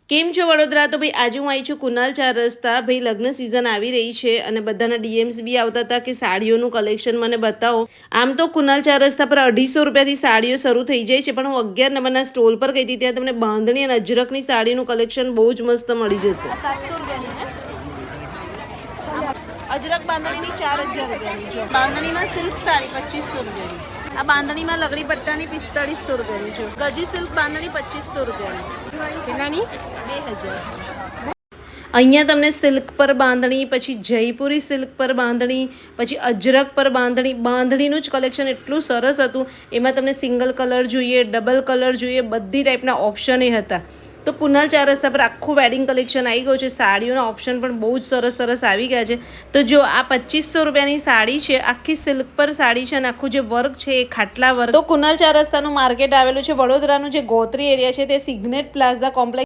કેમ છો વડોદરા? તો ભાઈ આજે હું આવી છું કુનાલ 4 રસ્તા. ભાઈ લગ્ન સિઝન આવી રહી છે અને બધાના ડીએમ્સ બી આવતા હતા કે સાડીઓનું કલેક્શન મને બતાવો. આમ તો કુનાલ 4 રસ્તા પર 250 રૂપિયાથી સાડીઓ શરૂ થઈ જાય છે, પણ હું 11 નંબરના સ્ટોલ પર ગઈ હતી, ત્યાં તમને બાંધણી અને અજરકની સાડીનું કલેક્શન બહુ જ મસ્ત મળી જશે. 700 રૂપિયાની અજરક બાંધણીની 4000 રૂપિયાની છે. બાંધણીમાં સિલ્ક સાડી 2500 રૂપિયાની. આ બાંધણીમાં લગડી પટ્ટાની 4500 રૂપિયાની છે. ગજી સિલ્ક બાંધણી 2500 રૂપિયાની છે. કેટલાની? 2000. અહીંયા તમને સિલ્ક પર બાંધણી, પછી જયપુરી સિલ્ક પર બાંધણી, પછી અજરક પર બાંધણી, બાંધણીનું જ કલેક્શન એટલું સરસ હતું. એમાં તમને સિંગલ કલર જોઈએ, ડબલ કલર જોઈએ, બધી ટાઈપના ઓપ્શન એ હતા. તો કુનાલ 4 રસ્તા પર આખું વેડિંગ કલેક્શન આવી ગયું છે. સાડીઓના ઓપ્શન પણ બહુ જ સરસ સરસ આવી ગયા છે. તો જો આ 2500 રૂપિયાની સાડી છે, આખી સિલ્ક પર સાડી છે અને આખું જે વર્ક છે એ ખાટલા વર્ક. તો કુનાલ 4 રસ્તાનું માર્કેટ આવેલું છે વડોદરાનું જે ગોત્રી એરિયા છે, તે સિગ્નેટ પ્લાઝા કોમ્પ્લેક્સ